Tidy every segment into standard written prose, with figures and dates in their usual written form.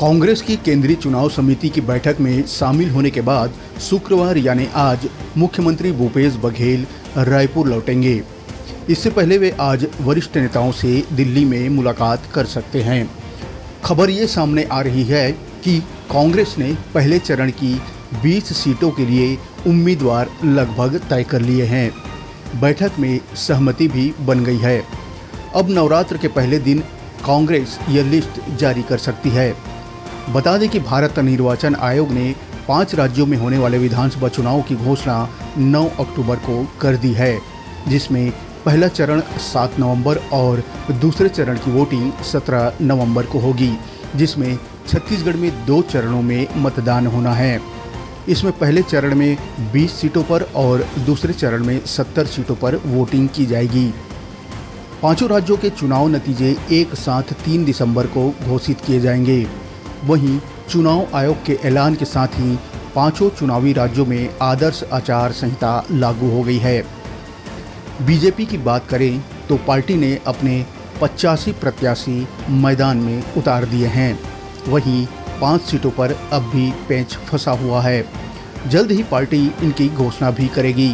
कांग्रेस की केंद्रीय चुनाव समिति की बैठक में शामिल होने के बाद शुक्रवार यानी आज मुख्यमंत्री भूपेश बघेल रायपुर लौटेंगे। इससे पहले वे आज वरिष्ठ नेताओं से दिल्ली में मुलाकात कर सकते हैं। खबर ये सामने आ रही है कि कांग्रेस ने पहले चरण की 20 सीटों के लिए उम्मीदवार लगभग तय कर लिए हैं। बैठक में सहमति भी बन गई है। अब नवरात्र के पहले दिन कांग्रेस यह लिस्ट जारी कर सकती है। बता दें कि भारत निर्वाचन आयोग ने 5 राज्यों में होने वाले विधानसभा चुनाव की घोषणा 9 अक्टूबर को कर दी है, जिसमें पहला चरण 7 नवंबर और दूसरे चरण की वोटिंग 17 नवंबर को होगी, जिसमें छत्तीसगढ़ में 2 चरणों में मतदान होना है। इसमें पहले चरण में 20 सीटों पर और दूसरे चरण में 70 सीटों पर वोटिंग की जाएगी। पांचों राज्यों के चुनाव नतीजे एक साथ 3 दिसंबर को घोषित किए जाएंगे। वहीं चुनाव आयोग के ऐलान के साथ ही पांचों चुनावी राज्यों में आदर्श आचार संहिता लागू हो गई है। बीजेपी की बात करें तो पार्टी ने अपने 85 प्रत्याशी मैदान में उतार दिए हैं। वहीं 5 सीटों पर अब भी पेंच फंसा हुआ है। जल्द ही पार्टी इनकी घोषणा भी करेगी।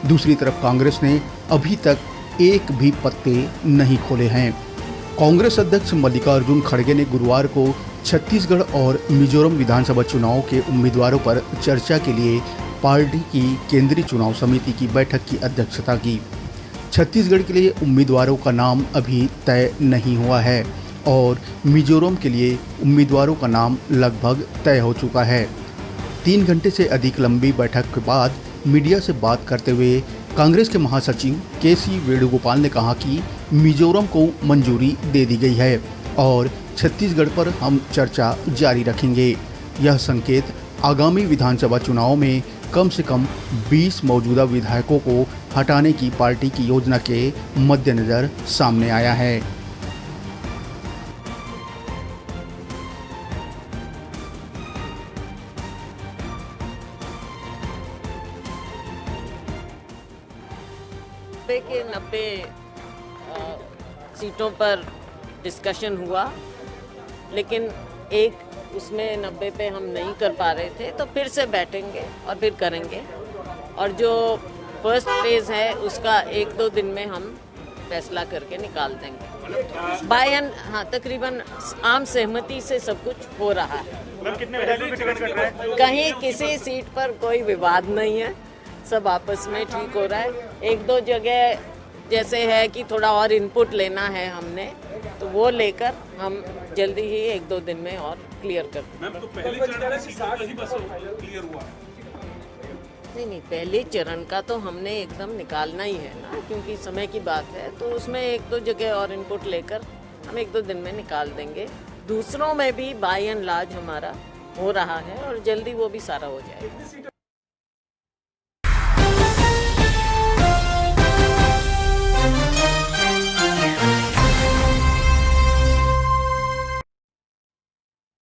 दूसरी तरफ कांग्रेस ने अभी तक एक भी पत्ते नहीं खोले हैं। कांग्रेस अध्यक्ष मल्लिकार्जुन खड़गे ने गुरुवार को छत्तीसगढ़ और मिजोरम विधानसभा चुनाव के उम्मीदवारों पर चर्चा के लिए पार्टी की केंद्रीय चुनाव समिति की बैठक की अध्यक्षता की। छत्तीसगढ़ के लिए उम्मीदवारों का नाम अभी तय नहीं हुआ है और मिजोरम के लिए उम्मीदवारों का नाम लगभग तय हो चुका है। 3 घंटे से अधिक लंबी बैठक के बाद मीडिया से बात करते हुए कांग्रेस के महासचिव के.सी. वेणुगोपाल ने कहा कि मिजोरम को मंजूरी दे दी गई है और छत्तीसगढ़ पर हम चर्चा जारी रखेंगे। यह संकेत आगामी विधानसभा चुनाव में कम से कम 20 मौजूदा विधायकों को हटाने की पार्टी की योजना के मद्देनज़र सामने आया है। के 90 सीटों पर डिस्कशन हुआ, लेकिन एक उसमें 90 पे हम नहीं कर पा रहे थे, तो फिर से बैठेंगे और फिर करेंगे। और जो फर्स्ट फेज़ है उसका 1-2 दिन में हम फैसला करके निकाल देंगे। बायन तकरीबन आम सहमति से सब कुछ हो रहा है। कहीं किसी सीट पर कोई विवाद नहीं है, सब आपस में ठीक हो रहा है। 1-2 जगह जैसे है कि थोड़ा और इनपुट लेना है हमने, तो वो लेकर हम जल्दी ही 1-2 दिन में और क्लियर कर देंगे। नहीं, पहले चरण का तो हमने एकदम निकालना ही है ना, क्योंकि समय की बात है, तो उसमें 1-2 जगह और इनपुट लेकर हम 1-2 दिन में निकाल देंगे। दूसरों में भी बाय एंड लार्ज हमारा हो रहा है और जल्दी वो भी सारा हो जाएगा।